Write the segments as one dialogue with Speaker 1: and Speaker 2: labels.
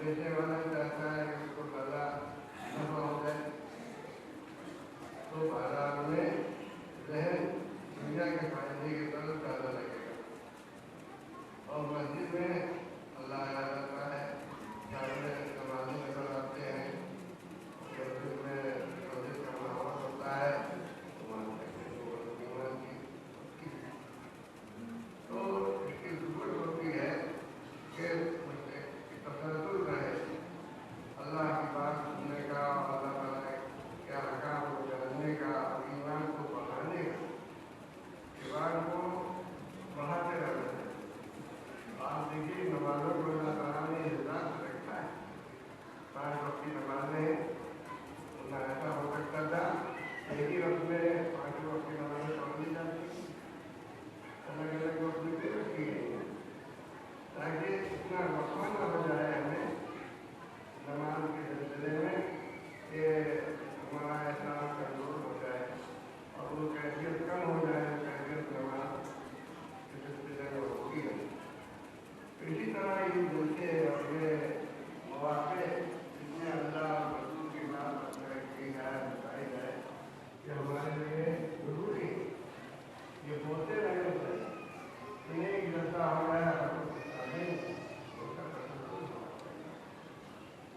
Speaker 1: بیچنے والا چاہتا ہے کہ اس کو زیادہ نفع ہو جائے تو بازار میں ذہن دنیا کے فائدے کی طرف زیادہ لگے گا، اور مسجد میں اللہ یاد آتا ہے، سامنے نمازی نظر آتے ہیں، مسجد میں مسجد کا ماحول ہوتا ہے تو اس کی ضرورت ہوتی ہے کہ تسلسل رہے اللہ کی بات سننے کا، اللہ تعالیٰ کے احکام کو جاننے کا، ایمان کو بڑھانے کا، ایمان کو بڑھاتے رہنا ہے۔ آپ دیکھیے نمازوں کو اللہ تعالیٰ نے اعزاز سے رکھا ہے، 5 وقت کی نمازیں ورنہ ایسا ہو سکتا تھا ایک ہی وقت میں 5 وقت کی نمازیں پڑھ لی جاتی، الگ الگ وقت میں پھر رکھی گئی ہیں تاکہ اتنا وقفہ نہ ہو جائے ہمیں نماز کے سلسلے میں کہ ہمارا احساس کمزور ہو جائے اور وہ کیفیت کم ہو جائے، کیفیت نماز کے سلسلے میں ہوتی ہے۔ اسی طرح یہ جلسے اور یہ مواقع جس میں اللہ اور رسول کی بات کی جائے، بتائی جائے، کہ ہمارے لیے ضروری ہے۔ یہ بولتے رہنے سے انہیں ایک جلسہ ہو گیا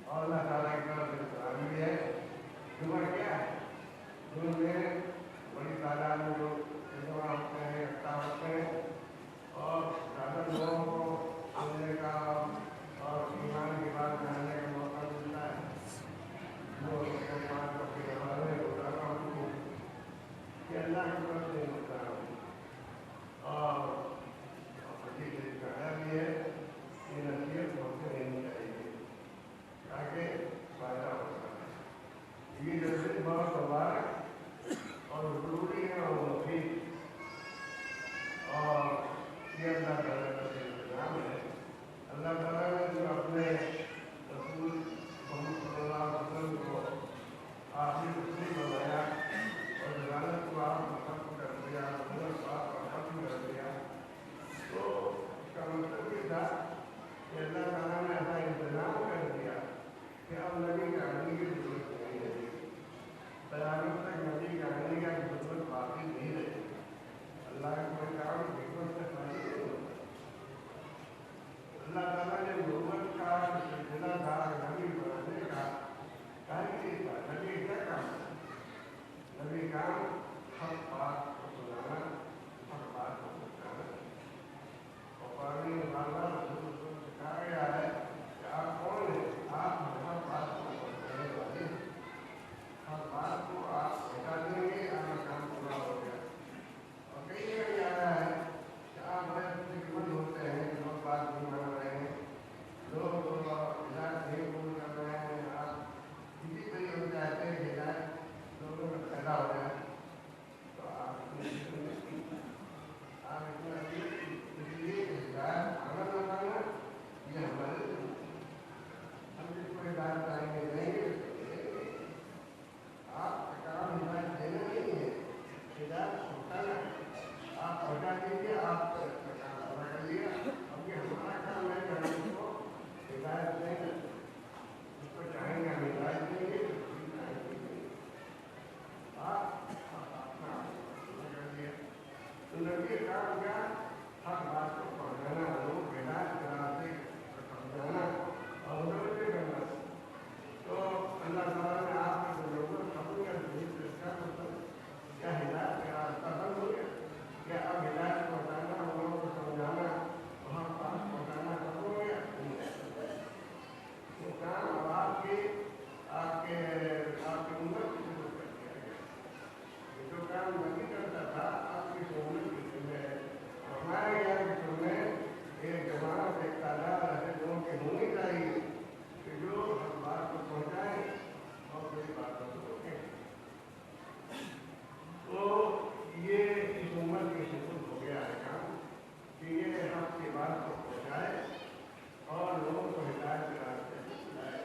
Speaker 1: اور اللہ تعالیٰ کی طرف سے سلام بھی ہے۔ جمعہ کیا ہے؟ جمعہ میں بڑی تعداد میں لوگ جمع ہوتے ہیں، اکٹھا ہوتے ہیں اور زیادہ لوگوں کو سننے کا اور ایمان کی بات جاننے کا موقع ملتا ہے۔ جو ایمان کو اپنے حوالے روزانہ ہوتی ہے کہ اللہ کی طرف سے ملتا ہے اور حدیث میں کہا بھی ہے کہ نصیحت ہوتے رہنی چاہیے تاکہ فائدہ ہو سکے۔ یہ جلسے بہت مبارک اور ضروری ہے اور مفید، اور یہ اللہ تعالیٰ کا انتظام ہے۔ اللہ تعالیٰ نے جو اپنے رسول محمد صلی اللہ علیہ وسلم کو آخری رسول بنایا اور رسالت کو آپ ختم کر دیا، نبوت کو آپ ختم کر دیا، تو اس کا مطلب یہ تھا کہ اللہ تعالیٰ نے ایسا انتظام کر دیا کہ اب نبی کے آنے کی ضرورت نہیں رہی، قیامت تک نبی کے آنے کی ضرورت باقی نہیں رہی۔ اللہ کا کوئی کام حکمت سے خالی نہیں ہوتا۔ اللہ تعالیٰ نے نبوت کا سلسلہ تھا نبی بنانے کا کیا تھا؟ نبی کیا کام تھا؟ نبی کام حق بات کو سنانا، حق بات کو سکھانا، اور قرآن میں بار رسول کو سکھایا گیا ہے کہ آپ کون ہیں؟ آپ ہر بات کو پہنچانے والے ہیں، ہر بات کو آپ پہنچا دیں گے، آپ کا کام پورا ہو گیا۔ اور کئی جگہ یہ آیا ہے کہ آپ بڑے فکرمند ہوتے ہیں کہ لوگ بات نہیں مان رہے ہیں، لوگ ہدایت نہیں قبول کر رہے ہیں، آپ کسی پہ ہم چاہتے ہیں کہ ہدایت لوگوں میں پیدا ہو جائے، تو آپ اتنا اس لیے ہدایت آنا نہ پانا یہ ہمارے ہم جس کو ہدایت آئیں گے دیں گے، آپ کا کام ہدایت دینا نہیں ہے، ہدایت پہنچانا ہے۔ آپ پہنچا دیجیے، آپ کا کام پورا کر لیا، اب یہ ہمارا کام ہے کہ ہم اس کو ہدایت دیں گے، اس کو چاہیں گے ہم ہدایت دیں گے، آپ اپنا پورا کر لیا۔ تو نبی کام کیا؟ ہر بات کو پہنچانا، لوگ ہدایت کے راستے پہنچانا اور متوجہ کرنا۔ تو اللہ تعالیٰ نے آپ کی ضرورت ختم کر دی، تو اس کا مطلب کیا ہدایت کا راستہ بند ہو گیا؟ کیا اب ہدایت پہنچانا، لوگوں کو سمجھانا، وہاں پاس پہنچانا ختم ہو گیا؟ وہ کام اب آپ کے امت کی ضرورت کر دیا گیا۔ جو کام نبی کرتا تھا آپ کی سہولت کی ذمہ ہے، ہمارے یہاں کی سنیں ایک جماعت، ایک تعداد ایسے لوگوں کی ہونی چاہیے کہ جو ہر بات کو پہنچائیں اور کوئی باتوں کو روکیں۔ تو یہ اس امت کی خدمت ہو گیا ہے کام کہ یہ حق کی بات کو پہنچائے اور لوگوں کو ہدایت کے راستے سے چلائے۔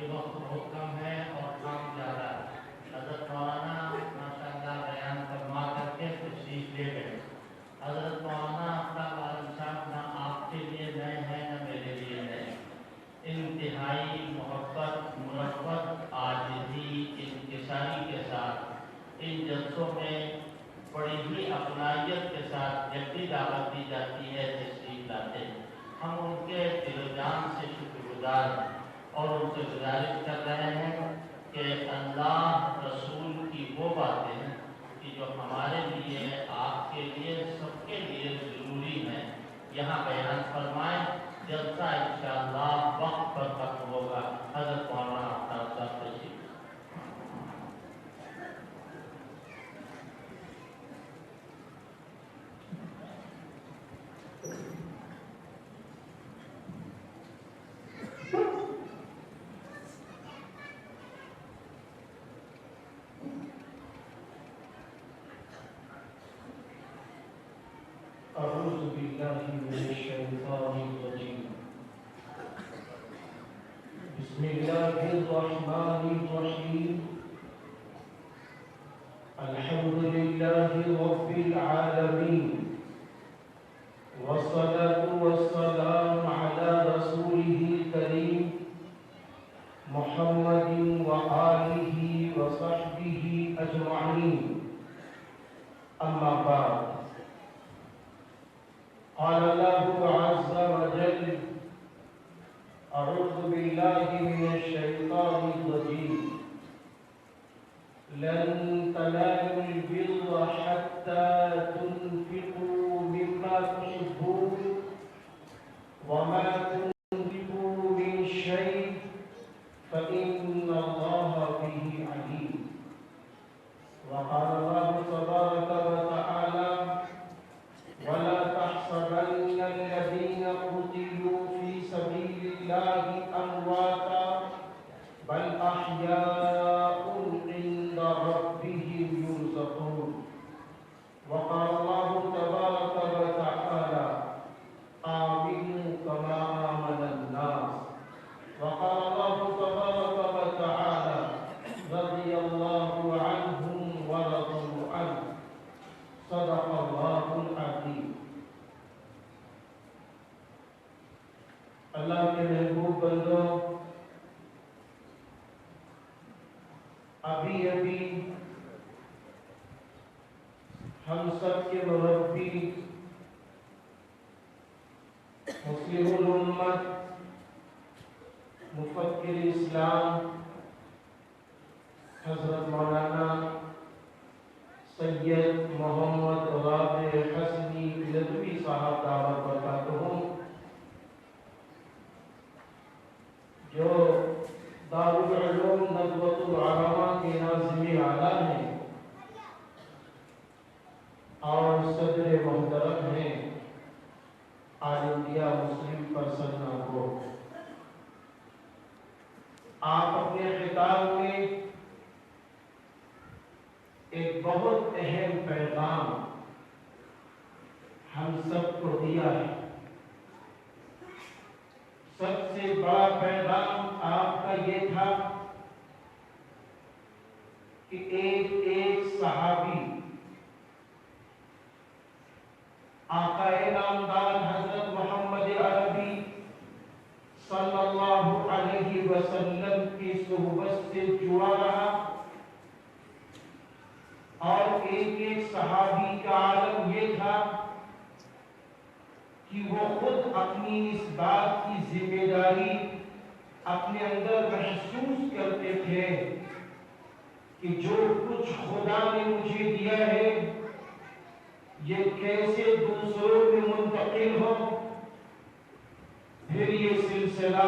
Speaker 2: کہ وقت بہت کم ہے اور کام زیادہ ہے۔ حضرت مولانا ماشاءاللہ بیان فرما کر کے تشریف لے گئے۔ حضرت مولانا آفتاب عالم صاحب نہ آپ کے لیے نئے ہیں نہ میرے لیے نئے، انتہائی محبت، مربت، عاجزی، انکساری کے ساتھ ان جلسوں میں بڑی ہی اپنائیت کے ساتھ جب بھی دعوت دی جاتی ہے تشریف لاتے ہیں۔ ہم ان کے دل و جان سے شکر گزار ہیں اور ان سے گزارش کر رہے ہیں کہ اللہ رسول کی وہ باتیں ہیں کہ جو ہمارے لیے، آپ کے لیے، سب کے لیے ضروری ہیں، یہاں بیان فرمائیں۔ جلسہ انشاءاللہ وقت پر ختم ہوگا۔ حضرت مولانا آفتاب صاحب تشریف۔
Speaker 3: أعوذ بالله من الشيطان الرجيم. بسم الله الرحمن الرحيم. الحمد لله رب العالمين، والصلاة والسلام على رسوله الكريم محمد وآله وصحبه أجمعين. أما بعد، قال الله عز وجل: أعوذ بالله من الشيطان الرجيم. لن تنالوا البر حتى تنفقوا مما تحبون وما تنفقوا من شيء فإن الله به عليم. وقال الله تبارك وتعالى: ولا تحسبن الذين قتلوا في سبيل الله أمواتا بل أحياء عند ربهم يرزقون. وقال الله تبارك وتعالى: آمنوا كما آمن الناس. وقال الله تبارك وتعالى: رضي الله عنهم ورضوا عنه. صدق اللہ العظیم. اللہ کے محبوب بندوں، ابھی ہم سب کے مربی، مسلم الامت، مفکر اسلام حضرت مولانا سید محمد رابع حسنی ندوی صاحب دعوت برکاتہ ہوں، جو دارالعلوم ندوۃ العلماء کے ناظم اعلیٰ ہیں اور صدر محترم ہیں آل انڈیا مسلم پرسن کو، آپ اپنے خطاب میں ایک بہت اہم پیغام ہم سب کو دیا ہے۔ سب سے بڑا پیغام آپ کا یہ تھا کہ ایک ایک صحابی آقا نامدار حضرت محمد عربی صلی اللہ علیہ وسلم کی صحبت سے جڑا رہا، اور ایک ایک صحابی کا عالم یہ تھا کہ وہ خود اپنی اس بات کی ذمہ داری اپنے اندر محسوس کرتے تھے کہ جو کچھ خدا نے مجھے دیا ہے یہ کیسے دوسروں میں منتقل ہو۔ پھر یہ سلسلہ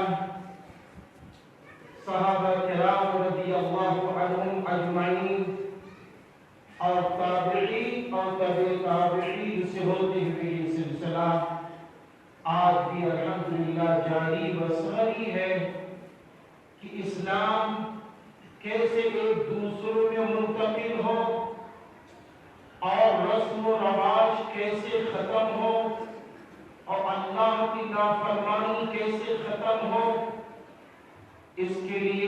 Speaker 3: صحابہ کرام رضی اللہ عنہم اجمعین اور تابعین اور تبع تابعین سے ہوتے ہوئے یہ سلسلہ آج بھی الحمدللہ جاری و ساری ہے کہ اسلام کیسے ایک دوسروں میں منتقل ہو اور رسم و رواج کیسے ختم ہو اور اللہ کی نافرمانی کیسے ختم ہو۔ اس کے لیے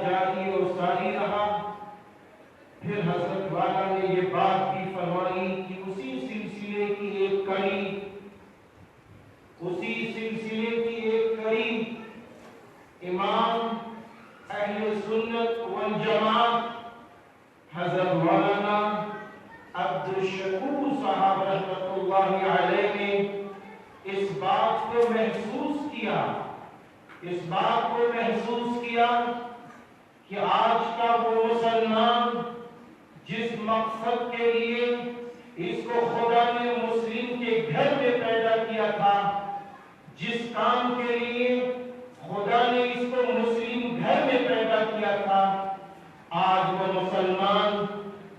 Speaker 3: جاری اور ساری رہا۔ پھر حضرت والا نے یہ بات بھی فرمائی کہ اسی سلسلے کی ایک کڑی امام اہل سنت والجماعت حضرت مولانا عبدالشکور صاحب رحمۃ اللہ علیہ نے اس بات کو محسوس کیا کہ آج کا وہ مسلمان جس مقصد کے لیے اس کو خدا نے مسلم کے گھر میں پیدا کیا تھا، جس کام کے لیے خدا نے اس کو مسلم گھر میں پیدا کیا تھا، آج وہ مسلمان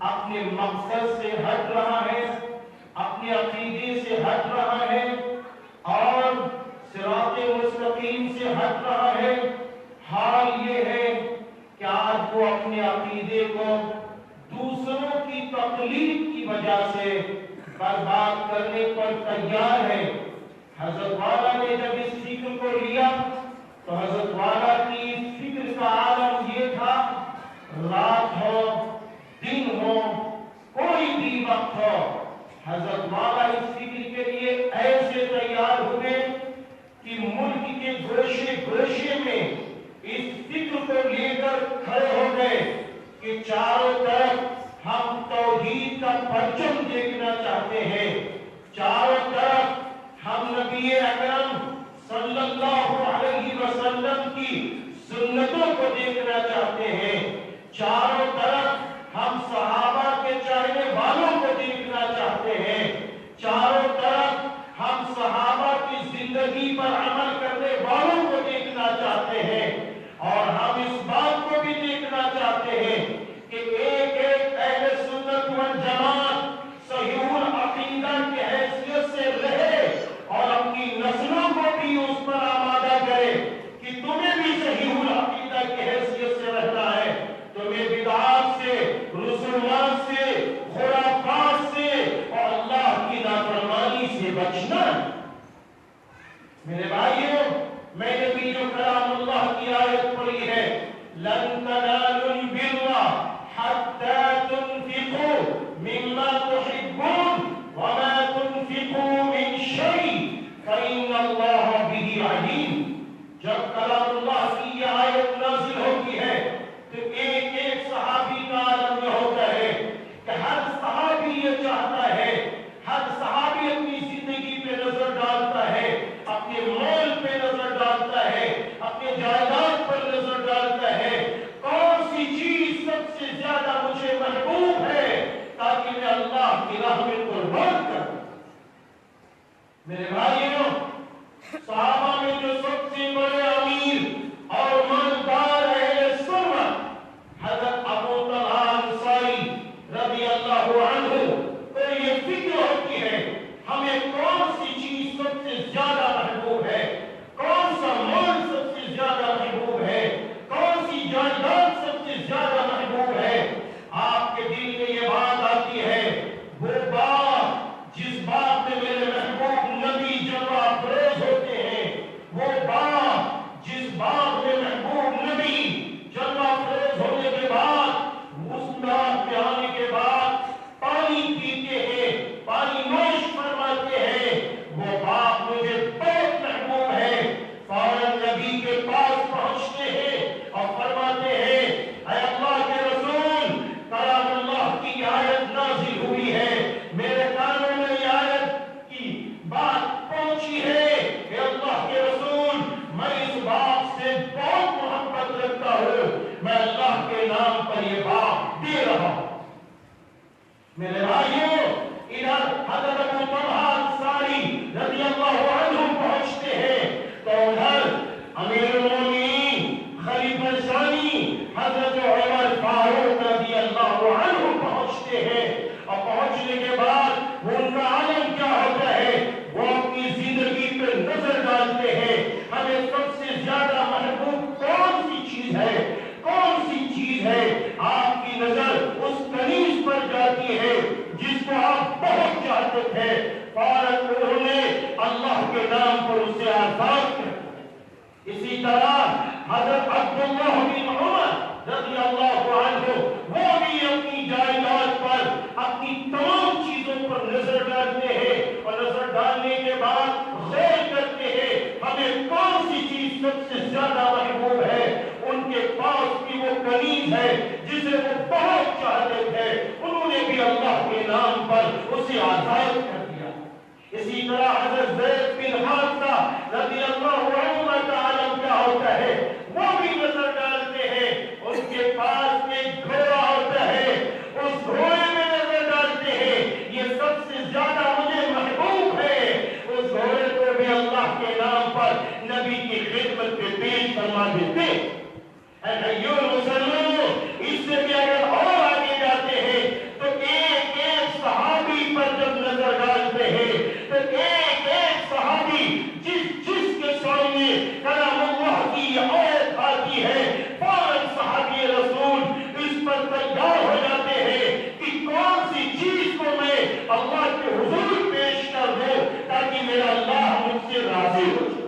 Speaker 3: اپنے مقصد سے ہٹ رہا ہے، اپنے عقیدے سے ہٹ رہا ہے اور صراط مستقیم سے ہٹ رہا ہے۔ حال یہ ہے کہ آج وہ اپنے عقیدے کو دوسروں کی تقلید کی وجہ سے برباد کرنے پر تیار ہے۔ حضرت والا نے جب اس فکر کو لیا تو حضرت والا کی اس فکر کا عالم یہ تھا، رات ہو دن ہو کوئی بھی وقت ہو، حضرت والا اس فکر کے لیے ایسے تیار ہوئے کہ ملک کے گوشے میں اس فکر کو لے کر کھڑے ہو گئے کہ چاروں طرف ہم توحید کا پرچم دیکھنا چاہتے ہیں، چاروں طرف ہم نبی اکرم صلی اللہ علیہ وسلم کی سنتوں کو دیکھنا چاہتے ہیں، چاروں طرف ہم صحابہ کے چاہنے والوں کو دیکھنا چاہتے ہیں، چاروں طرف ہم صحابہ کی زندگی پر عمل کرنے والوں کو دیکھنا چاہتے ہیں، اور ہم اس بات کو بھی دیکھنا چاہتے ہیں کہ ایک ایک اہل سنت والجماعت صحیح العقیدہ کی حیثیت سے رہے اور اپنی نسلوں کو بھی اس پر آمادہ کرے کہ تمہیں بھی صحیح العقیدہ کی حیثیت سے رہنا ہے، تمہیں بدعات سے، رسومات سے، خرافات سے اور اللہ کی نافرمانی سے بچنا۔ میرے بھائیوں، میں نے بھی جو کلام اللہ کی آیت پڑھی ہے، لَن تَنَالُوا الْبِرَّ حَتَّى تُنْفِقُوا مِمَّا تُحِبُّونَ وَمَا تُنْفِقُوا مِنْ شَيْءٍ فَإِنَّ اللَّهَ بِهِ عَلِيمٌ۔ جب کلام اللہ کی یہ آیت نازل ہوتی ہے تو ایک ایک صحابی کا عالم یہ ہوتا ہے کہ ہر صحابی یہ چاہتا ہے، ہر صحابی اپنی زندگی پہ نظر ڈالتا ہے، اپنے مال پہ نظر ڈالتا ہے، اپنے جائیداد پر نظر ڈالتا ہے، کون سی چیز سب سے زیادہ مجھے محبوب ہے تاکہ میں اللہ کی راہ میں قربان کروں۔ میرے بھائیوں، صحابہ میں جو سب سے بڑے امیر اور مالدار اہل سنت حضرت ابو طلحہ انصاری رضی اللہ عنہ کو یہ فکر ہوتی ہے ہمیں کون سی چیز سب سے زیادہ محبوب ہے، کون سا مال سب سے زیادہ محبوب ہے، کون سی جائیداد سب سے زیادہ محبوب ہے۔ آپ کے دل میں یہ بات آتی ہے، وہ باغ جس باغ میں میرے محبوب نبی جلوہ افروز ہوتے ہیں، وہ باغ جس باغ میں محبوب نبی جلوہ افروز ہونے کے بعد اس باغ میں آنے کے بعد پانی پیتے ہیں، پانی نوش فرماتے ہیں، وہ باغ مجھے بہت محبوب ہے۔ فوراً نبی کے پاس پہنچتے ہیں اور فرماتے ہیں، اے اللہ کے رسول، کلام اللہ کی آیت نازل ہوئی ہے، میرے کانوں میں یہ آیت کی بات پہنچی ہے، اے اللہ کے رسول، میں اس باغ سے بہت محبت رکھتا ہوں، میں اللہ کے نام پر یہ باغ دے رہا ہوں۔ میرے بھائیوں، ادھر حضرت ابو طلحہ انصاری رضی اللہ عنہ پہنچتے ہیں تو ادھر امیر المومنین خلیفہ ثانی حضرت عمر فاروق رضی اللہ عنہ پہنچتے ہیں، اور پہنچنے کے بعد ان کا عالم کیا ہوتا ہے، وہ اپنی زندگی پہ نظر ڈالتے ہیں، ہمیں سب سے زیادہ محبوب کون سی چیز ہے، کون سی چیز ہے۔ آپ کی نظر اس کنیز پر جاتی ہے جس کو آپ بہت چاہتے تھے، فوراً انہوں نے اللہ کے نام پر اسے آزاد کر دیا۔ اسی طرح حضرت عبداللہ بن عمر رضی اللہ عنہ وہ بھی اپنی جائیداد پر اپنی تمام چیزوں پر نظر ڈالتے ہیں اور نظر ڈالنے کے بعد غور کرتے ہیں ہمیں کون سی چیز سب سے زیادہ محبوب ہے. ان کے پاس بھی وہ کنیز ہے جسے وہ بہت چاہتے تھے, انہوں نے بھی اللہ کے نام پر اسے آزاد کر دیا. اسی طرح حضرت زید بن حارثہ رضی اللہ عنہ کا عالم کیا ہوتا ہے, وہ بھی نظر ڈالتے ہیں, ان کے پاس ایک گھوڑا ہوتا ہے, اس گھوڑے میں نظر ڈالتے ہیں یہ سب سے زیادہ مجھے محبوب ہے, اس گھوڑے کو بھی اللہ کے نام پر نبی کی خدمت میں پیش فرما دیتے. اے بھائیو مسلمانوں, اس سے بھی اگر اور آگے جاتے ہیں تو ایک ایک صحابی پر جب نظر ڈالتے ہیں تو ایک ایک صحابی جس کے سامنے کلام اللہ کی یہ آیت آتی ہے فوراً صحابی رسول اس پر تیار ہو جاتے ہیں کہ کون سی چیز کو میں اللہ کے حضور پیش کر دوں تاکہ میرا اللہ مجھ سے راضی ہو جائے.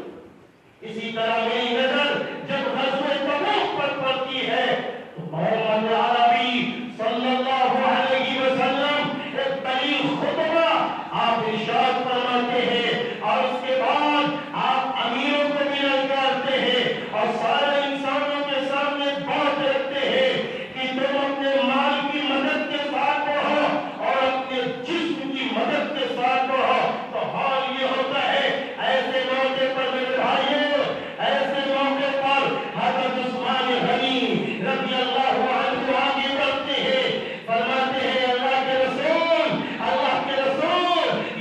Speaker 3: اسی طرح میری نظر جب غزوہ تبوک پر پڑتی ہے تو محمد عربی صلی اللہ علیہ وسلم ایک طویل خطبہ آپ ارشاد فرماتے ہیں اور اس کے بعد آپ امیروں کو بھی للکارتے ہیں اور سارے انسانوں کے سامنے بات رکھتے ہیں کہ تم اپنے مال کی مدد کے ساتھ رہو اور اپنے جسم کی مدد کے ساتھ رہو. تو حال یہ ہوتا ہے ایسے موقع پر میرے بھائیوں, ایسے موقع پر حضرت عثمان غنی رضی اللہ عنہ آگے بڑھتے ہیں, فرماتے ہیں اللہ کے رسول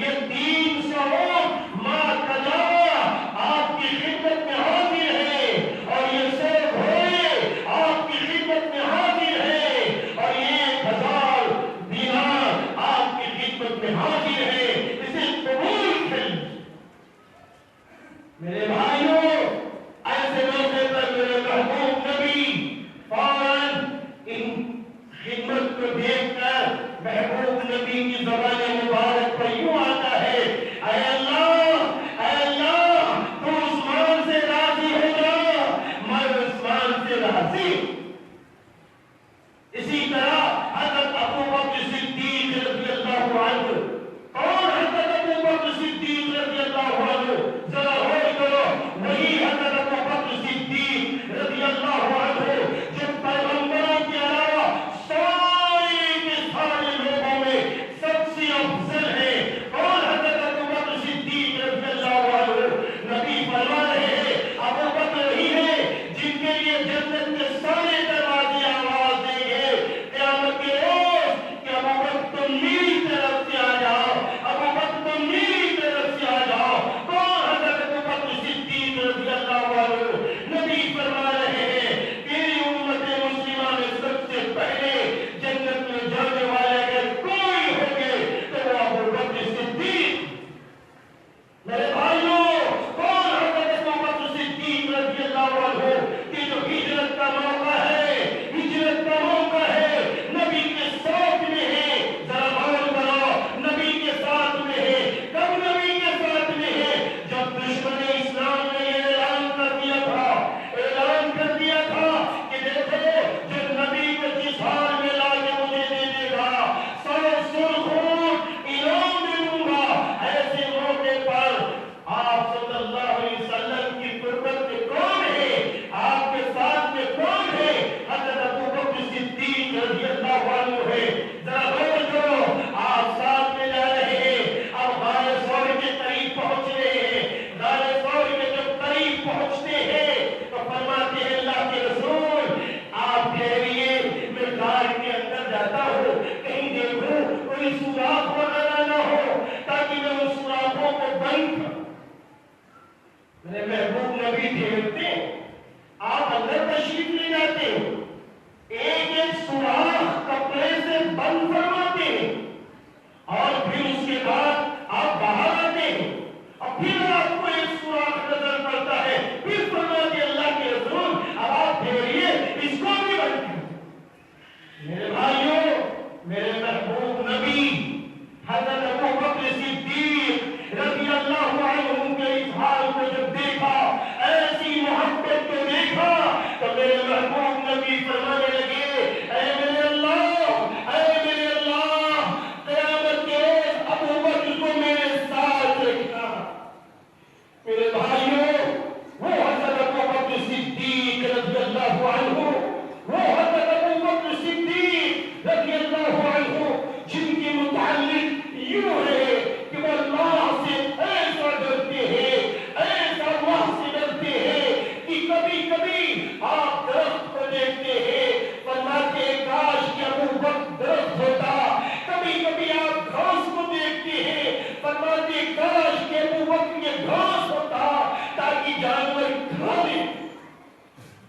Speaker 3: یہ 300 ماہ قضا آپ کی خدمت میں حاضر ہے اور یہ 100 گھوڑے آپ کی خدمت میں حاضر ہے اور یہ 1000 دینار آپ کی خدمت میں حاضر ہے, اسے قبول کر. میرے بھائیوں, ایسے موقع پر میرے محبوب نبی فوراً ان خدمت کو دیکھ کر محبوب نبی کی زبان مبارک پر یوں آتا ہے, اے اللہ تو عثمان سے راضی ہو جا, میں عثمان سے راضی. اسی طرح حضرت ابو بکر صدیق رضی اللہ عنہ, اور حضرت ابو بکر صدیق رضی اللہ عنہ, ذرا غور کرو, وہی حضرت ابو بکر صدیق رضی اللہ عنہ جو پیغمبروں کے علاوہ سارے کے سارے لوگوں میں سب سے افضل ہے. اور حضرت ابو بکر صدیق رضی اللہ عنہ, نبی فرما رہے ہیں ابو بکر وہی ہے جن کے لیے جنت کے سارے دروازے آواز دیں گے قیامت کے روز کہ ابو بکر تم میری طرف سے آ جاؤ, ابو بکر تم میری طرف سے آ جاؤ. کون حضرت ابو بکر صدیق رضی اللہ عنہ, نبی فرما رہے ہیں تیری امت مسلمہ میں سب سے پہلے جنت میں جانے والے اگر کوئی ہوگے تو وہ ابو بکر صدیق. میرے بھائیوں, کون حضرت ابو بکر صدیق رضی اللہ عنہ کہ جو ہجرت کا موقع ہے, ہجرت کا موقع ہے, نبی کے ساتھ میں ہے. ذرا غور کرو, نبی کے ساتھ میں ہے. کب نبی کے ساتھ میں ہے؟ جب دشمن اسلام نے یہ اعلان کر دیا تھا کہ دیکھو جو نبی کو جس حال میں لا کے مجھے دے دے گا 100 سرخ اونٹ انعام دے دوں گا. ایسے موقع پر آپ صلی اللہ علیہ وسلم کی قربت میں کون ہے, آپ کے ساتھ میں کون ہے؟ حضرت ابو بکر صدیق رضی اللہ عنہ ہے. ذرا غور کرو, آپ ساتھ میں جا رہے ہیں, اب غار ثور کے قریب پہنچ رہے ہیں. غار ثور کے جب قریب پہنچتے ہیں تو فرماتے ہیں اللہ کے رسول آپ ٹھہریے, میں غار کے اندر جاتا ہوں, کہیں دیکھوں کوئی سوراخ وغیرہ نہ ہو تاکہ میں ان سوراخوں کو بند کروں. میرے محبوب نبی ٹھہرتے, آپ اندر تشریف لے جاتے ہیں, ایک ایک سوراخ کپڑے سے بند فرماتے ہیں اور پھر اس کے بعد آپ باہر آتے ہیں اور پھر آپ کو ایک سوراخ نظر پڑتا ہے, پھر فرماتے اللہ کے رسول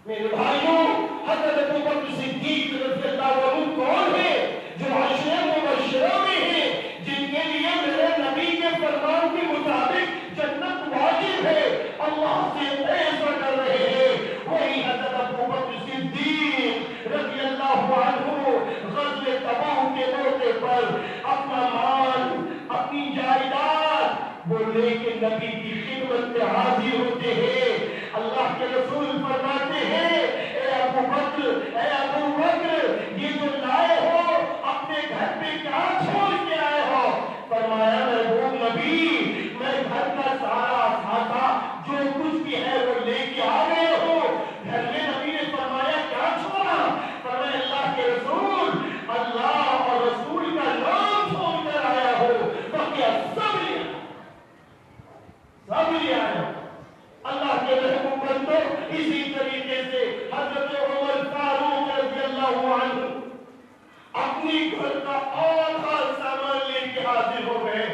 Speaker 3: میرے بھائیوں، حضرت ابوبکر صدیق رضی اللہ عنہ کون ہے؟ جو عشرہ مبشرہ میں ہیں، جن کے لیے میرے نبی کے فرمان کے مطابق جنت واجب ہے، اللہ سے ایسا کر رہے ہیں۔ وہی حضرت ابوبکر صدیق رضی اللہ عنہ غزوہ تبوک کے موقع پر اپنا مال، اپنی جائیداد وہ لے کے نبی کی خدمت میں حاضر ہوتے ہیں۔ اللہ کے رسول فرماتے ہیں، اے ابو بکر، یہ جو لائے ہو اپنے گھر پہ کیا چھوڑ کے آئے ہو؟ فرمایا محبوب نبی، میں گھر کا سارا اثاثہ جو کچھ بھی ہے وہ لے کے آ گئے ہو۔ گھر میں نبی نے فرمایا کیا چھوڑا؟ فرمایا اللہ کے رسول، اللہ اور رسول کا نام چھوڑ کر آیا ہو، باقی سب لے آیا۔ اللہ کے محبوب بندو، اسی طریقے سے حضرت عمر فاروق رضی اللہ عنہ اپنی گھر کا آدھا سامان لے کے حاضر ہو گئے۔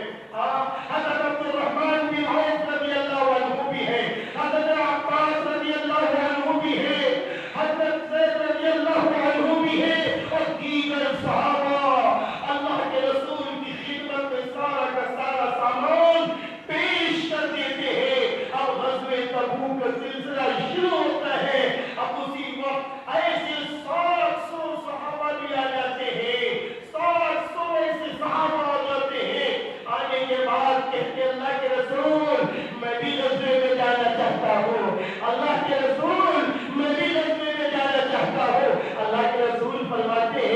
Speaker 3: حضرت عبد الرحمن بن عوف رضی اللہ عنہ بھی ہے، حضرت عباس رضی اللہ عنہ بھی ہے، حضرت زید رضی اللہ عنہ بھی ہے، اور دیگر صحابہ اللہ کے رسول کی خدمت میں سارا کا سارا سامان پیش کر دیتے ہیں۔ اب غزوہ تبوک کا سلسلہ شروع ہوتا ہے۔ اب اسی وقت ایسے 700 صحابہ بھی آ جاتے ہیں، 700 ایسے صحابہ آ جاتے ہیں۔ آنے کے بعد کہتے اللہ کے رسول، میں بھی غزوے میں جانا چاہتا ہوں، اللہ کے رسول میں بھی غزوے میں جانا چاہتا ہوں۔ اللہ کے رسول فرماتے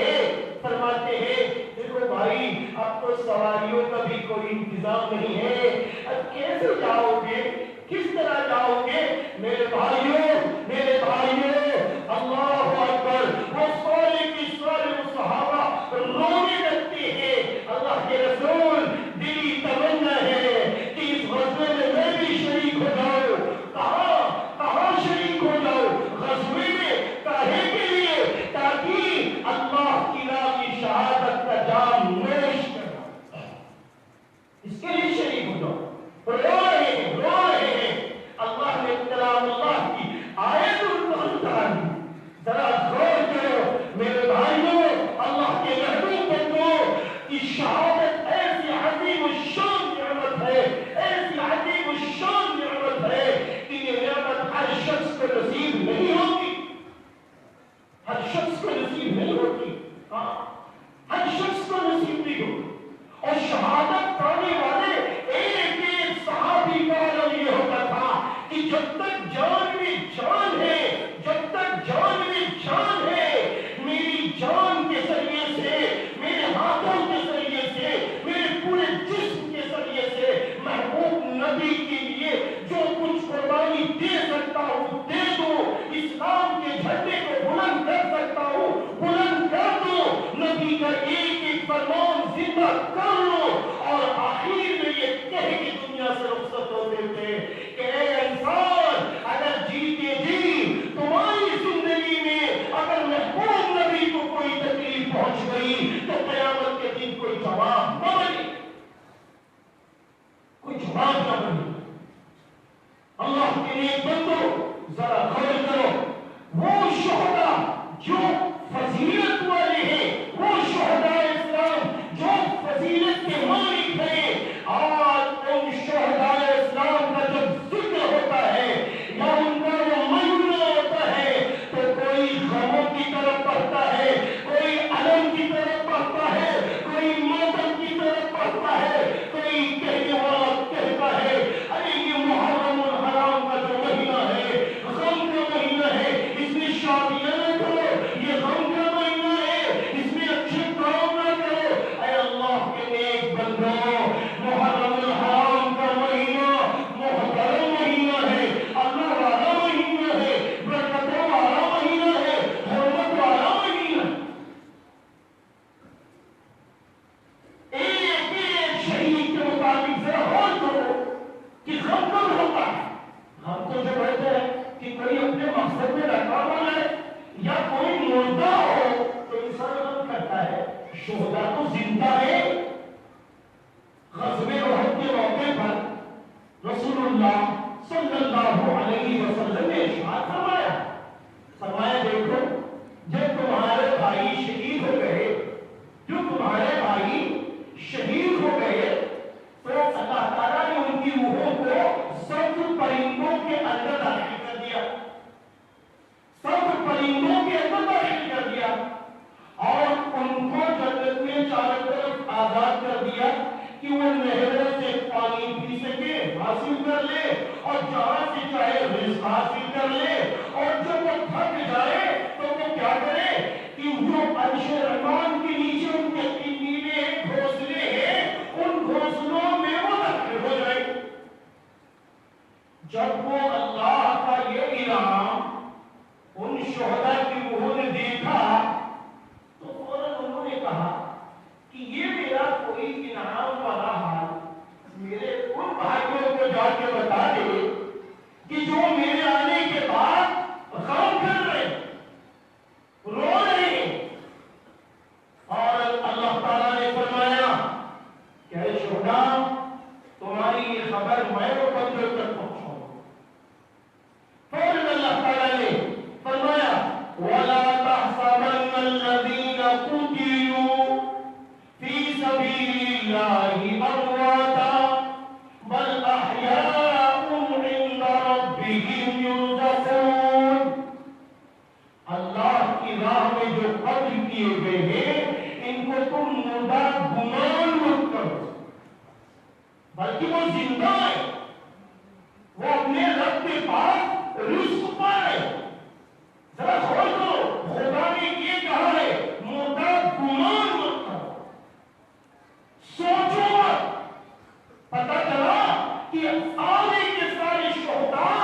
Speaker 3: ہیں دیکھو بھائی، اب تو سواریوں کا بھی کوئی انتظام نہیں ہے، اب کیسے جاؤ گے، کس طرح جاؤ گے؟ میرے بھائیوں، اللہ اکبر، وہ سارے کی سارے صحابہ رونے لگتے ہیں۔ اللہ کے رسول، دلی تمنا ہے کہ اس غزوے میں بھی شریک ہو جاؤ۔ کہاں شریک ہو جاؤ؟ غزوے میں کاہے کے لیے؟ تاکہ اللہ کی راہ کی شہادت کا جام نوش کرنا، اس کے لیے شریک ہو جاؤ۔ رو رہے ہیں۔ اللہ نے کلام اللہ کی آیت القرآن، ذرا غور کرو میرے بھائیوں، اللہ کے محبوب بندوں کی شہادت ایسی عظیم الشان نعمت ہے، ایسی عظیم الشان نعمت ہے کہ یہ نعمت ہر شخص کو نصیب نہیں ہوتی، ہر شخص کو نصیب نہیں ہوتی، ہر شخص کو نصیب نہیں ہوتی۔ اور شہادت پانے والے ایک صحابی کا عالم یہ ہوتا تھا کہ جب تک جان میں جان ہے، جب تک جان میں جان ہے، میری جان کے ذریعے سے، میرے ہاتھوں کے ذریعے سے، میرے پورے جسم کے ذریعے سے محبوب نبی کے لیے جو کچھ قربانی دے سکتا ہوں دے دو، اسلام کے جھنڈے کو بلند کر سکتا ہوں بلند کر دو، نبی کا ایک ایک فرمان زندہ کر لو، اور آخر میں یہ کہہ کے دنیا سے رخصت ہوتے تھے کہ اے انسان، اگر جیتے جی تمہاری زندگی میں اگر محبوب نبی کو کوئی تکلیف پہنچ گئی تو قیامت کے دن کوئی جواب نہ بنے، کوئی جواب نہ بنے۔ اللہ کے نیک بندو، ذرا غور کرو، وہ شہداء جو فضیلت والے ہیں، وہ شہداء اسلام جو فضیلت کے مالک ہیں، آج ان شہداء اسلام کا جب ذکر ہوتا ہے یا ان کا وہ مجمع ہوتا ہے تو کوئی غموں کی طرف بڑھتا ہے، کوئی علم کی طرف بڑھتا ہے، کوئی ماتم کی طرف بڑھتا ہے، کوئی کہنے والا کہتا ہے ارے یہ محرم الحرام کا جو مہینہ ہے، غم کا مہینہ ہے، اس میں شادیاں نہ کرو، یہ غم کا مہینہ ہے، اس میں اچھے کام نہ کرو۔ اے اللہ کے نیک بندوں، محرم الحرام کا مہینہ محترم مہینہ ہے، اللہ والا مہینہ ہے، برکتوں والا مہینہ ہے، حرمت والا مہینہ ہے۔ ایک شہید کے مطابق ذرا غور کرو کہ غم کب ہوتا ہے؟ ہم تو جو کہتے ہیں کہ کوئی اپنے مقصد میں ناکام ہو جائے یا کوئی مردہ ہو تو انسان غم کرتا ہے، شہداء تو زندہ ہے۔ غزوہ احد کے موقع پر رسول اللہ صلی اللہ علیہ وسلم نے ارشاد فرمایا حاصل کر لے، اور جب وہ تھک جائے تو وہ کیا کرے کہ جو عرش رحمان کے نیچے ان کے نیلے گھونسلے ہیں ان گھونسلوں میں وہ داخل ہو جائے۔ جب وہ اللہ کا یہ انعام ان شہداء کی روحوں نے دیکھا تو فوراً انہوں نے کہا کہ یہ میرا کوئی انعام والا حال میرے ان بھائیوں کو جا کے بتا دے کہ جو میرے آنے کے بعد غم کر رہے رو رہے ہیں۔ اور اللہ تعالیٰ نے فرمایا کہ اے شہداء تمہاری یہ خبر میں وہ بندوں تک پہنچاؤں۔ فوراً اللہ تعالیٰ نے فرمایا وَلَا تَحْسَبَنَّ الَّذِينَ قُتِلُوا فِي سَبِيلِ اللَّهِ أَمْوَاتًا بَلْ أَحْيَاءٌ عِندَ رَبِّهِمْ يُرْزَقُونَ۔ اللہ کی راہ میں جو قتل کیے گئے ہیں ان کو تم مردہ گمان مت کرو، بلکہ وہ زندہ ہے، وہ اپنے رب کے پاس رزق پا رہے ہیں۔ ذرا غور کرو، خدا نے یہ کہا ہے مردہ گمان مت کرو، سوچو مت۔ پتہ چلا کہ سارے کے سارے شہداء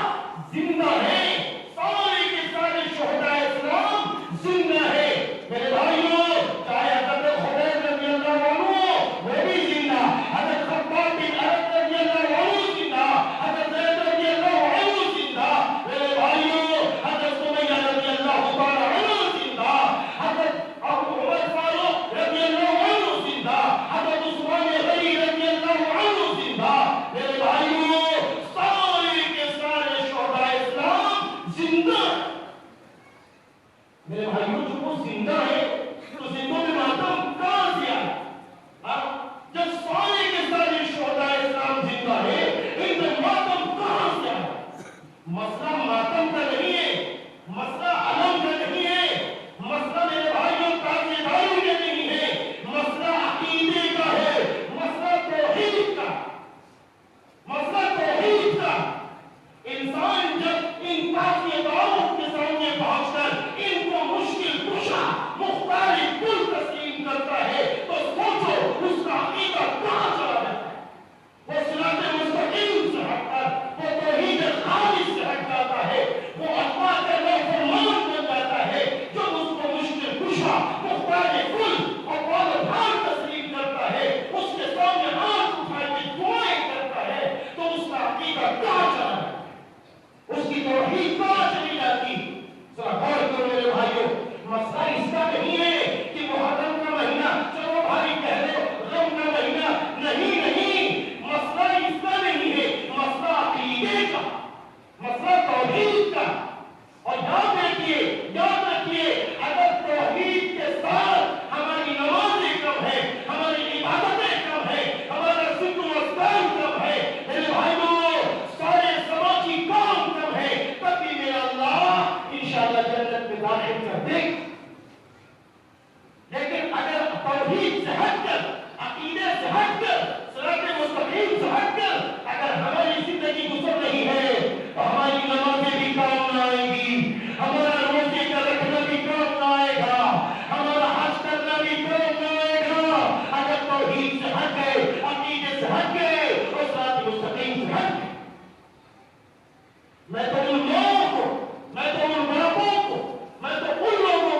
Speaker 3: زندہ ہیں، سارے کے سارے شہداء اسلام زندہ ہیں۔ میرے بھائیوں، چاہے حضرت خبیب رضی اللہ عنہ وہ بھی زندہ، حضرت خباب بن عرب رضی اللہ عنہ زندہ، حضرت زید رضی اللہ عنہ زندہ، میرے بھائیوں حضرت سمیہ رضی اللہ تعالی عنہ زندہ، حضرت عمر فاروق رضی اللہ عنہ زندہ، حضرت عثمان غنی رضی اللہ عنہ زندہ۔ میرے بھائیوں سارے کے سارے شہداء اسلام زندہ۔ میرے بھائیوں جب وہ زندہ ہے تو زندوں میں ماتم کہاں سے آئے؟ جب سارے کے سارے شہداء اسلام زندہ ہے ان میں ماتم کہاں سے آئے؟ مسئلہ ماتم کا نہیں ہے، مسئلہ علم کا نہیں ہے، مسئلہ میرے بھائیوں تاجداری کا نہیں ہے، مسئلہ عقیدے کا ہے، مسئلہ توحید کا، مسئلہ توحید کا۔ انسان جب ان تاجداروں کے سامنے پہنچ کر ان کو مشکل کشا مختار کل تسلیم کرتا ہے تو سوچو اس کا عقیدہ کہاں چلا جاتا ہے؟ وہ صراط مستقیم سے ہٹ کر وہ توحید خالص سے ہٹ جاتا ہے، وہ اللہ کا نافرمان بن جاتا ہے۔ جب اس کو مشکل کشا مختار کل اور پالدھار تسلیم کرتا ہے، اس کے سامنے ہاتھ اٹھا کے دعائیں کرتا ہے تو اس کا عقیدہ کہاں چلا جاتا ہے؟ اس کی توحید کہاں چلی جاتی؟ ذرا غور کرو میرے بھائیوں، مسئلہ اس کا نہیں ہے کہ محرم کا مہینہ چلو بھائی کہہ لو غم کا مہینہ، نہیں نہیں، مسئلہ اس کا نہیں ہے، مسئلہ عقیدے کا، مسئلہ توحید کا۔ اور یاد رکھیے اگر توحید کے ساتھ ہماری نمازیں کم ہے، ہماری عبادتیں کم ہے، ہمارا ذکر و اذکار کم ہے، میرے بھائیوں سارے سماجی کام کم ہے، تب بھی میرا اللہ انشاءاللہ جنت میں داخل کر دے۔ لیکن اگر توحید سے ہٹ کر، عقیدے سے ہٹ کر، صراط مستقیم سے ہٹ کر اگر ہماری زندگی گزر رہی ہے تو ہماری نمازیں بھی کام نہ آئیں گی، ہمارا روزے کا رکھنا بھی کام نہ آئے گا، ہمارا حج کرنا بھی کام نہ آئے گا۔ اگر توحید سے ہٹ گئے، عقیدے سے ہٹ گئے اور صراط مستقیم سے ہٹ گئے۔ میں تو ان لوگوں کو، میں تو ان باپوں کو، میں تو ان لوگوں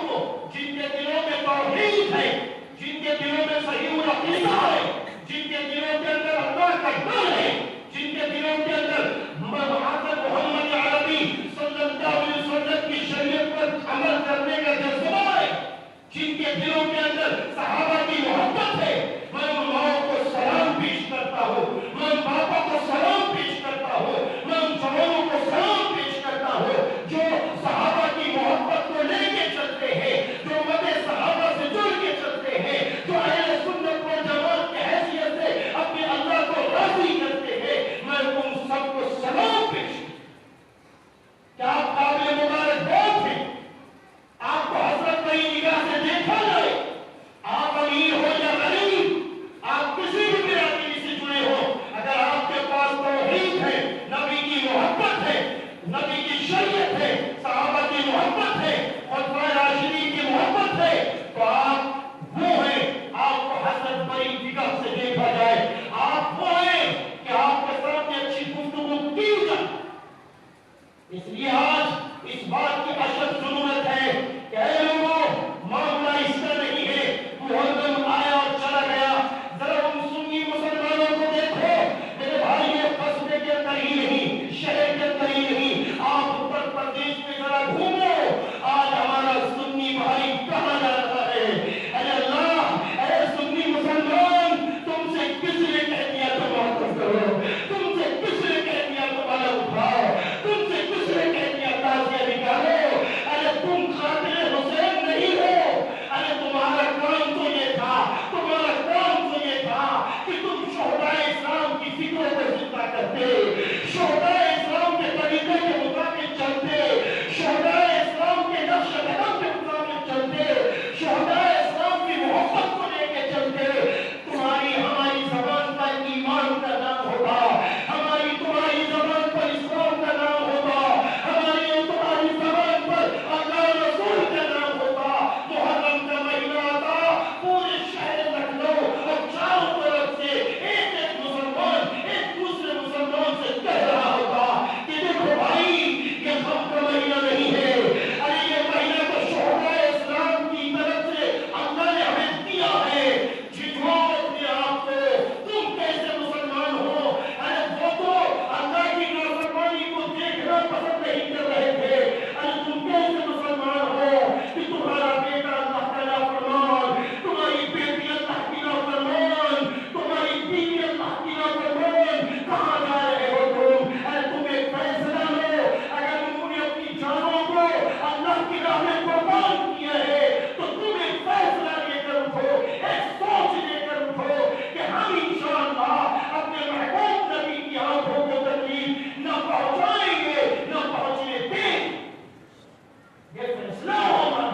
Speaker 3: یہ فیصلہ ہوگا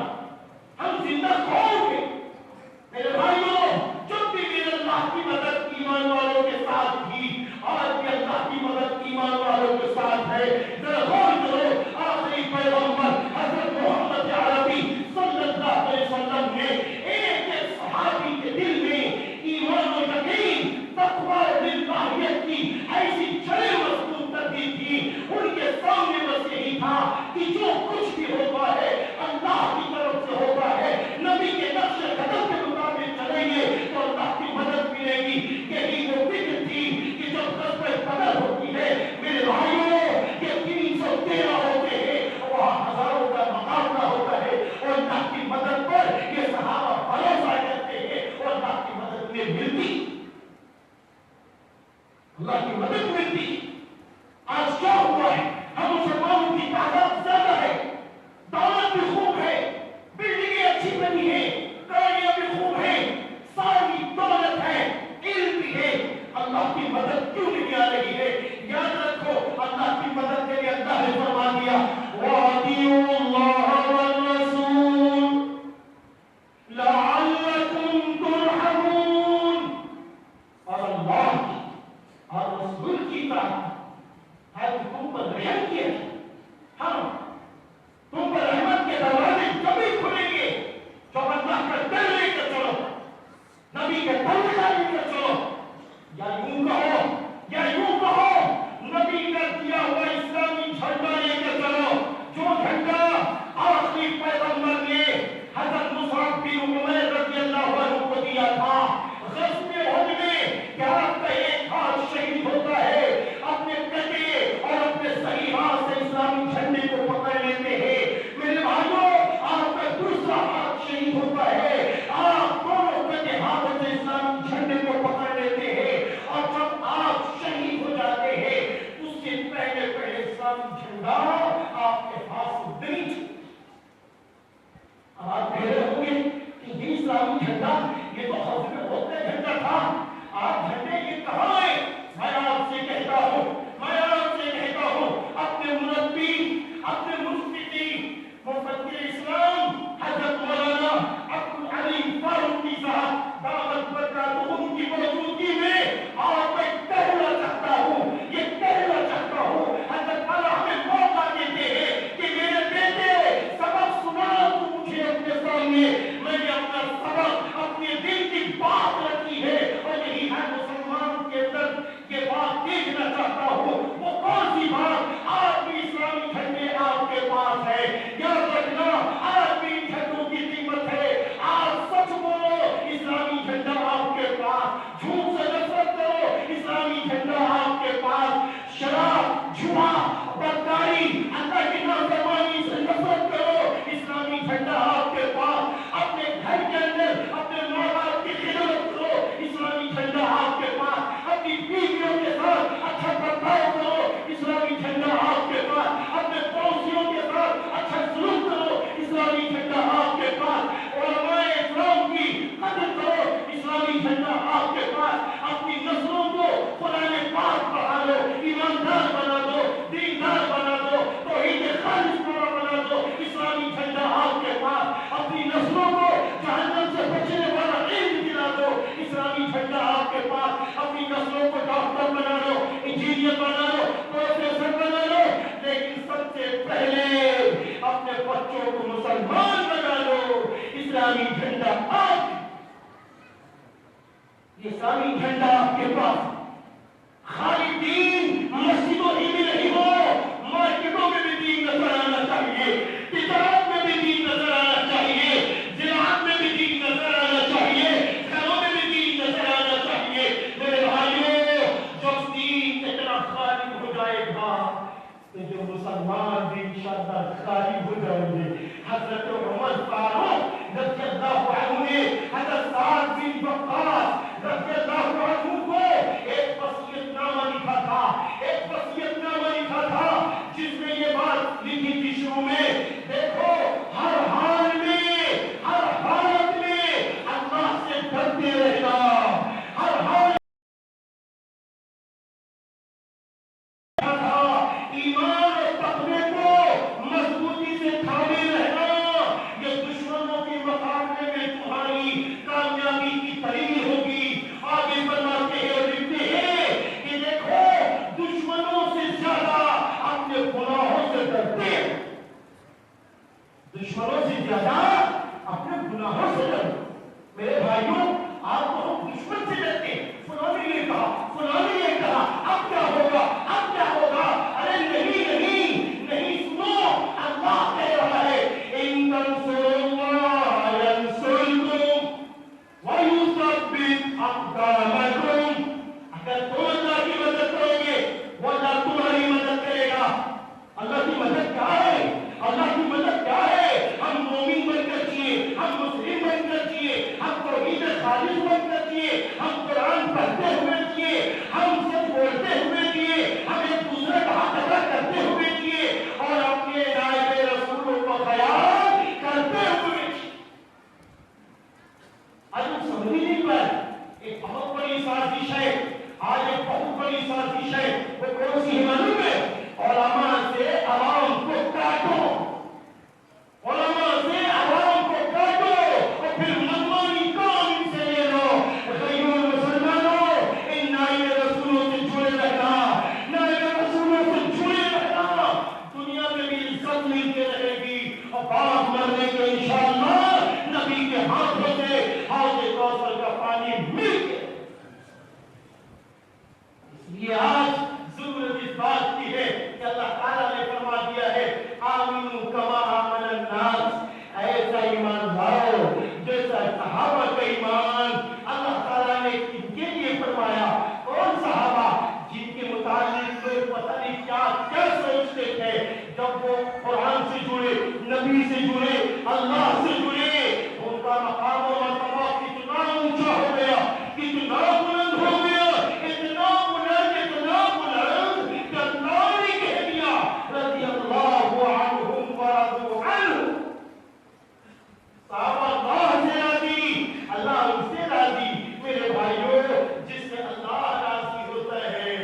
Speaker 3: ہم زندہ کھوں گے. میرے بھائیوں جب بھی میرے اللہ کی مدد ایمان والوں کے ساتھ تھی آج بھی اللہ کی مدد ایمان والوں کے ساتھ ہے. ذرا غور کرو آخری پیغمبر حضرت محمد عربی صلی اللہ علیہ وسلم نے ایک ایک صحابی کے دل میں ایمان و یقین تقوی و للہیت کی ایسی جڑیں مضبوط کر دی تھی. ان کے سامنے بس یہی تھا کہ جو کچھ بھی ہوتا ہے اللہ کی طرف سے ہوتا ہے. نبی کے نقش قدم کے مطابق چلیں گے تو اللہ کی مدد ملے گی. یہی وہ فکر تھی کہ جب غزوہ بدر ہوتی ہے میرے بھائیوں یہ 313 ہوتے ہیں وہاں ہزاروں کا مقابلہ ہوتا ہے اور اللہ کی مدد پر یہ صحابہ بھروسہ کرتے ہیں اور اللہ کی مدد میں ملتی اللہ کی مدد ملتی. آج کیا ہوا ہے ہم مسلمانوں کی تعداد زیادہ ہے دولت بھی خوب ہے بلڈنگیں اچھی بنی ہیں گاڑیاں بھی خوب ہیں ساری دولت ہے علم بھی ہے. اللہ کی مدد کیوں نہیں آ رہی ہے؟ یاد رکھو اللہ کی مدد کے لیے اللہ نے فرما دیا وَأَطِيعُوا اللَّهَ وَالرَّسُولَ لَعَلَّكُمْ تُرْحَمُونَ. اور اللہ کی اور رسول کی طرف ہے کہ تم پر رحم کیا ہم تم پر رحمت کے دروازے کبھی کھلیں گے جب اللہ کا ڈر لے کر چلو نبی کے طریقہ لے کر چلو. یا یوں کہو نبی کا دیا ہوا اسلامی جھنڈا لے کر چلو جو جھنڈا آخری پیغمبر نے حضرت مصعب بن عمیر رضی اللہ عنہ کو دیا تھا. غزوہ احد میں کیا کا ایک ہاتھ شہید ہوتا ہے اپنے کٹے اور اپنے صحیح ہاتھ سے اسلامی جھنڈے کو پکڑ لیتے ہیں. میرے بھائیوں آپ کا دوسرا ہاتھ شہید ہوتا ہے آپ دونوں کٹے ہاتھوں سے اسلامی جھنڈے کو پکڑ لیتے ہیں اور جب آپ شہید ہو جاتے ہیں اس سے پہلے پہلے اسلامی جھنڈا آپ کے پاس نہیں. آپ کہہ رہے ہوں گے کہ یہ اسلامی جھنڈا یہ تو حضرت میں ہوتا جھنڈا تھا آپ جھنڈے یہ کہاں ہے؟ میں آپ سے کہتا ہوں اپنے مربی اپنے مفتی مفکر اسلام حضرت مولانا عبدالعلیم فاروقی صاحب دعوت برکاتہم کی موجودگی میں اور میں کہنا چاہتا ہوں حضرت تعالیٰ ہمیں موقع دیتے ہیں کہ میرے بیٹے سبق سنا تو مجھے اپنے سامنے میں نے اپنا سبق اپنے دل کی بات رکھی ہے اور یہی ہے مسلمان کے اندر یہ بات دیکھنا چاہتا ہوں. وہ کون سی بات؟ آج بھی اسلامی جھنڈے آپ کے پاس ہے. یاد رکھنا آج بھی جھنڈوں کی قیمت ہے. آج سچ بولو اسلامی جھنڈا آپ کے پاس. جھوٹ سے نفرت کرو اسلامی جھنڈا آپ کے پاس. شراب جھوٹا بدکاری اللہ کی نافرمانی سے نفرت کرو اسلامی جھنڈا آپ کے پاس. اپنے گھر کے اندر اپنے ماں باپ کی خدمت کرو اسلامی جھنڈا آپ کے پاس. اپنی بیویوں کے ساتھ اچھا برتاؤ کرو اسلامی جھنڈا آپ کے پاس. اپنے پڑوسیوں کے ساتھ اچھا سلوک کرو اسلامی جھنڈا آپ کے پاس. علماء اسلام کی قدر کرو اسلامی جھنڈا آپ کے پاس. اپنی نسلوں کو قرآن پاک پڑھا لو ایماندار بنا دو دیندار بنا دو توحید خالص بنا دو اسلامی جھنڈا آپ کے پاس. اپنی نسلوں کو جہنم سے بچنے والا علم دلا دو اسلامی جھنڈا آپ کے پاس. اپنی نسلوں کو ڈاکٹر بنا لو انجینئر بنا لو پروفیسر بنا لو لیکن سب سے پہلے اپنے بچوں کو مسلمان بنا لو اسلامی جھنڈا آپ. یہ اسلامی جھنڈا آپ کے پاس. خالی دین مسجدوں ہی میں نہیں ہو مارکیٹوں میں بھی دین نظر آنا چاہیے تجارت میں بھی دین نظر آنا چاہیے زراعت میں بھی دین نظر آنا چاہیے گھروں میں بھی دین نظر آنا چاہیے. میرے بھائیوں جب دین اتنا غالب ہو جائے گا تو جو مسلمان بھی انشاءاللہ غالب ہو جائیں گے. حضرت عمر فاروق رضی اللہ عنہ نے حضرت سعد بن وقاص رضی اللہ عنہ کو ایک وصیت نامہ لکھا تھا. ایک وصیت دشمنوں سے زیادہ اپنے گناہوں سے ڈرو. میرے بھائیوں آپ کو ہم دشمن سے ڈرتے ہیں. فلاں نے یہ کہا، فلاں نے یہ کہا، اب کیا ہوگا، اب کیا ہوگا. ارے نہیں نہیں نہیں، سنو، اللہ کہہ رہا ہے ان تنصروا اللہ ینصرکم وَيُثَبِّتْ أَقْدَامَكُمْ. اگر تم اللہ کی مدد کرو گے وہ اللہ تمہاری مدد کرے گا. اللہ کی مدد کیا ہے؟ اللہ کی مدد کیا ہے؟ ہم مومن بن کر جیے، ہم مسلم بن کر جیے، ہم توحید خالص بن کر جیے، ہم قرآن پڑھتے ہوئے جیے، ہم سچ بولتے ہوئے جیے، ہم ایک دوسرے کا حق ادا کرتے ہوئے جیے اور اپنے نائب رسولوں کو خیال کرتے ہوئے جیے. آج ہم سمجھ نہیں پائے. ایک بہت بڑی سازش ہے، آج ایک بہت بڑی سازش ہے. وہ کون سی ہے معلوم ہے؟ علماء سے عوام کو کاٹو، علماء سے عوام کو کاٹو اور پھر منمانی کام ان سے لے لو. غیور مسلمانوں، ان نائب رسولوں سے جڑے رہنا، نائب رسولوں سے جڑے رہنا. دنیا میں بھی عزت ملتی رہے گی اور بعد مرنے کے انشاءاللہ نبی کے ہاتھوں سے حوض کوثر کا پانی مل کے. اس لیے آج ضرورت اس بات کی ہے کہ اللہ تعالیٰ نے فرما دیا ہے آمنوا کما آمن الناس. ایسا ایمان لاؤ جیسا صحابہ کا ایمان. اللہ تعالیٰ نے ان کے لیے فرمایا. کون صحابہ؟ جن کے متعلق لوگ پتہ نہیں کیا کیا سوچتے تھے. جب وہ قرآن سے جڑے، نبی سے جڑے، اللہ سے جڑے، ان کا مقام و مرتبہ کتنا اونچا ہو گیا، کتنا بلند ہو گیا، اتنا بلند کہ اللہ نے کہہ دیا رضی اللہ عنہم ورضوا عنہ. صحابہ اللہ سے راضی، اللہ ان سے راضی. میرے بھائیوں، جس سے اللہ راضی ہوتا ہے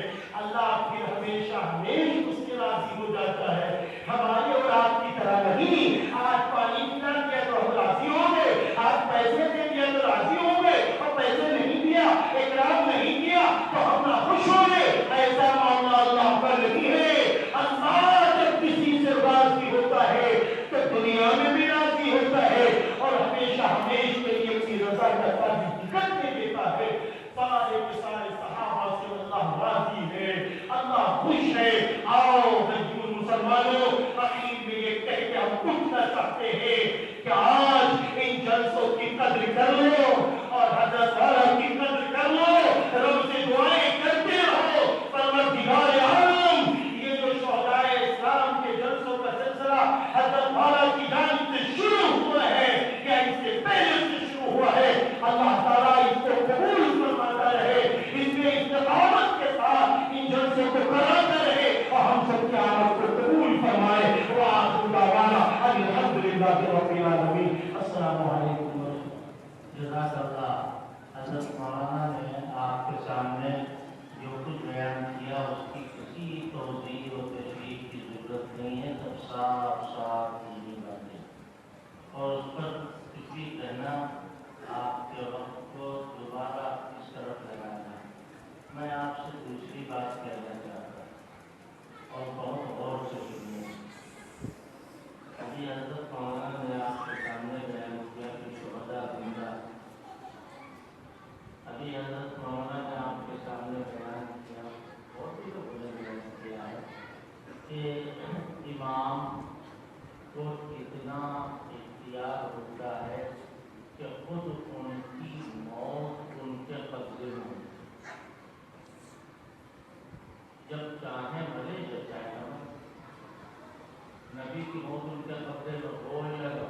Speaker 3: اللہ پھر ہمیشہ ہمیشہ اس سے راضی ہو جاتا ہے. ہمارے اور آپ کی طرح نہیں. آج پانی پلا دیا تو ہم راضی ہوں گے، آج پیسے دے دیا تو راضی ہوں گے، اور پیسے نہیں دیا، اکرام نہیں کیا تو ہم نہ خوش ہوں گے. ایسا معاملہ اللہ کا نہیں ہے. اللہ جب کسی سے راضی ہوتا ہے تو دنیا میں بھی راضی ہوتا ہے اور ہمیشہ ہمیشہ کے لیے اپنی رضا کا ٹکٹ دے دیتا ہے. سارے کے سارے صحابہ سے اللہ راضی ہے، اللہ خوش ہے. آؤ حضور مسلمانوں، اخیر میں یہ کہہ کے ہم پوچھنا چاہتے ہیں کہ آج ان جلسوں کی قدر کر لو اور حضرت والا کی قدر کر لو. رب سے دعائیں کرتے رہو. پروردگار عالم، یہ جو شہدائے اسلام کے جلسوں کا سلسلہ حضرت والا کی جانب سے شروع ہوا ہے یا اس سے پہلے سے شروع ہوا ہے، اللہ تعالیٰ اس کو قبول فرماتا رہے، اس میں استقامت کے ساتھ ان جلسوں کو کراتا رہے اور ہم سب کی آمد کو قبول فرمائے. وآخر دعوانا الحمدللہ رب العالمین. السلام علیکم.
Speaker 2: جزاک اللہ. حضرت مولانا نے آپ کے سامنے جو کچھ بیان کیا اس کی کسی توضیح و تشریح کی ضرورت نہیں ہے. سب صاف صاف علمی باتیں اور اس پر کسی کہنا آپ کے وقت کو دوبارہ اس طرف لگانا. میں آپ سے دوسری بات کہنا چاہتا ہوں اور بہت غور سے سنیے. ابھی حضرت مولانا نے آپ کے سامنے بیان کیا کہ شہداء زندہ. ابھی حضرت مولانا نے آپ کے سامنے بیان کیا اور بھی لوگوں نے بیان کیا ہے کہ امام کو کتنا اختیار ہوتا ہے کہ خود ان کی موت ان کے قبضے میں ہو. جب چاہیں بھلے جب چاہے نبی کی موت ان کے قبضے میں ہو لگا،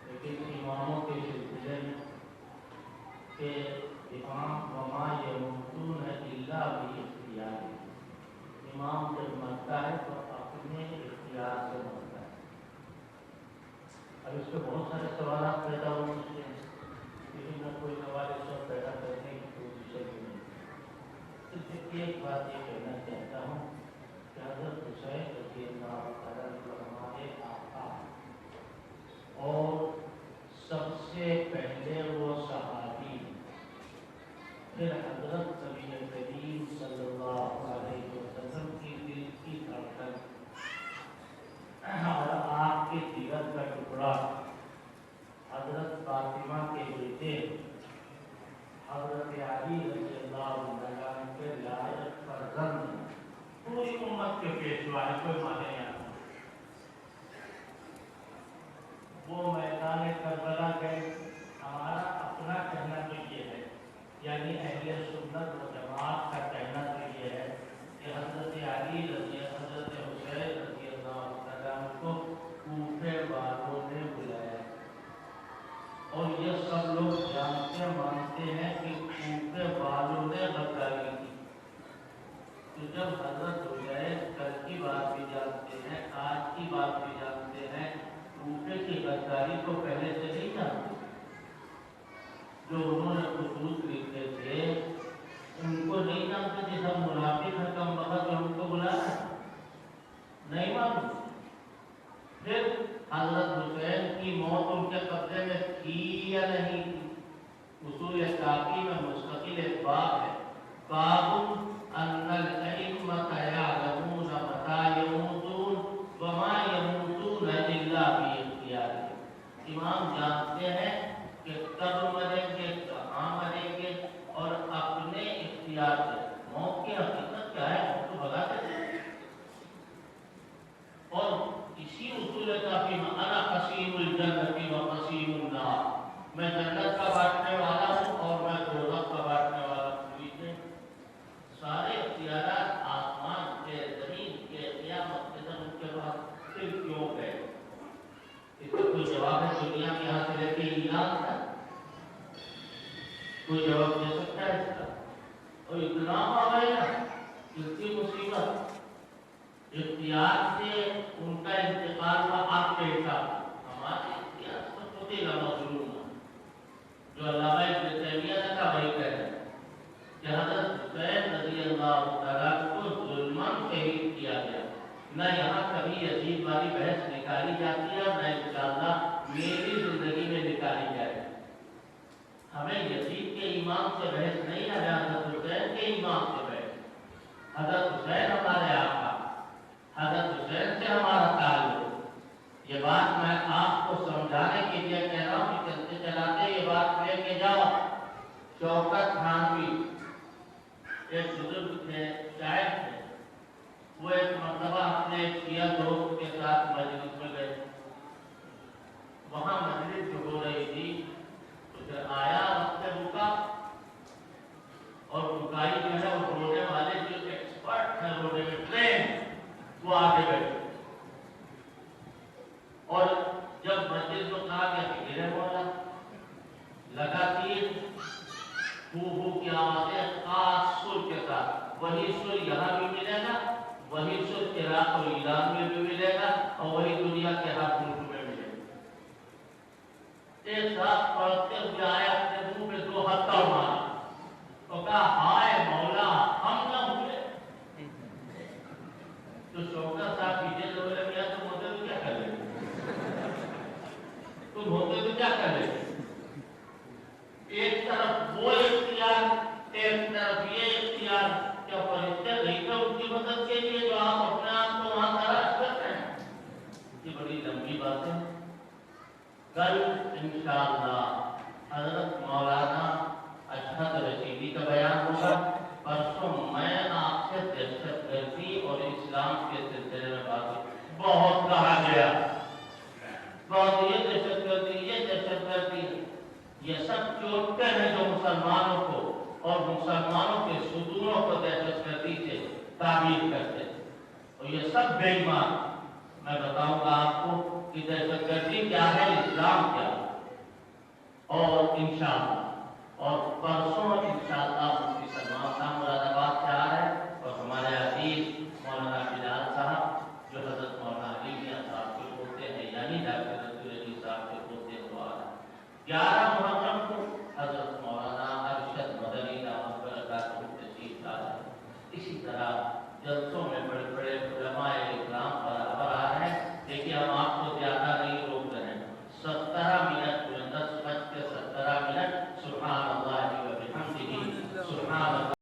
Speaker 2: لیکن اماموں کے سلسلے میں کہ امام وما یموتون الا باختیار. امام جب مرتا ہے تو اپنے اختیار سے مرتا ہے. اب اس پہ بہت سارے سوالات پیدا ہو سکتے ہیں، لیکن میں کوئی سوال اس وقت پیدا کرنے کی کوشش نہیں. صرف ایک بات یہ کہنا چاہتا ہوں کہ حضرت حسین رضی اللہ تعالیٰ عنہ ہمارے آقا اور سب سے پہلے وہ صحابی، پھر حضرت نبی کریم صلی اللہ علیہ وسلم کی دل کی دھڑکن اور آپ کے جگر کا ٹکڑا حضرت فاطمہ کے بیٹے حضرت علی رضی اللہ عنہ کے لائق فرزند پوری امت کے پیشوا ہے، کوئی مانے یا وہ میدان کربلا گئے. ہمارا اپنا کہنا تو یہ ہے، یعنی اہل سنت و جماعت کا کہنا تو یہ ہے کہ حضرت علی رضی حضرت حسین رضی اللہ عنہ کو کوفے والوں نے بلایا، اور یہ سب لوگ جانتے مانتے ہیں کہ کوفے والوں نے غداری کی. تو جب حضرت حسین کل کی بات بھی جانتے ہیں، آج کی بات بھی جانتے ہیں، کوفے کی غداری کو پہلے سے نہیں جانتے. جو انہوں نے خطوط لکھے تھے ان کو نہیں جانتے تھے، سب منافق حکم وقت ان کو بلایا نہیں معلوم. پھر حضرت حسین کی موت ان کے قبضے میں تھی یا نہیں تھی؟ اصول کافی میں مستقل ایک باب ہے، باب ان الائمۃ یعلمون متی یموتون وما یموتون الا باختیارہم. امام جانتے ہیں کہ کب مریں گے، کہاں مریں گے، اور اپنے اختیار سے. موت کی حقیقت کیا ہے؟ موت تو بھگا دیتے ہیں. اور اسی اصول کافی میں انا قسیم الجنت و قسیم النار، میں جنت کا بانٹنے والا ہوں اور میں دوزخ کا بانٹنے والا ہوں. سارے اختیارات آسمان کے، زمین کے، قیامت کے دن کے بعد پھر کیوں گئے؟ اس کا کوئی جواب ہے دنیا میں یہاں سے لے کے ایران تھا؟ کوئی جواب دے سکتا ہے اس کا؟ اور اتنا آ گئے نا اتنی مصیبت، اختیار سے ان کا انتقال کا آپ کے حساب ہمارے اختیار سے ہوتے گا مظلوم. جو علامہ ابن تیمیہ نے کہا وہی کہہ رہے ہیں کہ حضرت حسین رضی اللہ تعالیٰ کو ظلماً شہید کیا گیا. نہ یہاں کبھی یزید والی بحث نکالی جاتی ہے، نہ انشاءاللہ میری زندگی میں نکالی جائے. ہمیں یزید کے امام سے بحث نہیں ہے، حضرت حسین کے امام سے بحث. حضرت حسین ہمارے آقا، حضرت حسین سے ہمارا تعلق. یہ بات میں آپ کو سمجھانے کے لیے کہہ رہا ہوں کہ چلتے چلاتے یہ بات لے کے جاؤ. شوکت تھانوی ایک بزرگ تھے، شاعر تھے. وہ ایک مرتبہ اپنے ایک شیعہ دوست کے ساتھ مجلس میں گئے. وہاں مجلس جو ہو رہی تھی تو پھر آیا وقت رکا، اور رکائی جو ہے وہ رونے والے جو ایکسپرٹ ہیں رونے میں ٹرین، وہ آگے بیٹھے. اور جب مجلس کو کہا گیا کہ گرے مولا لگا تیر، ہو کی آوازیں خاص سر کے ساتھ، وہی سر یہاں بھی ملے گا، وہی سر عراق اور ایران میں بھی ملے گا، اور وہی دنیا کے ہر ملک میں ملے گا. ایک ساتھ پڑھتے ہوئے آیا، اپنے منہ میں 2 ہتھا مارا اور کہا ہائے مولا ہم نہ ہوئے. تو شوکت صاحب پیچھے سے بولے کیا تم ہوتے تو کیا کر لیں، تم ہوتے تو کیا کر لیں. ایک طرف وہ اختیار، ایک طرف یہ اختیار. کیا فرشتے نہیں تھے ان کی مدد کے لیے جو آپ اپنے آپ کو وہاں تلاش کرتے ہیں؟ یہ بڑی لمبی بات ہے. کل انشاءاللہ حضرت مولانا اشہد رشیدی کا بیان ہوگا. پرسوں میں آپ سے دہشت گردی اور اسلام کے سلسلے میں بات بہت کہا گیا، بہت یہ دہشت گردی، یہ دہشت گردی. یہ سب چوٹتے ہیں جو مسلمانوں کو اور مسلمانوں کے ستونوں کو دہشت گردی سے تعبیر کرتے ہیں، اور یہ سب بے ایمان. میں بتاؤں گا آپ کو کہ دہشت گردی کیا ہے، اسلام کیا ہے. اور انشاءاللہ اور پرسوں انشاءاللہ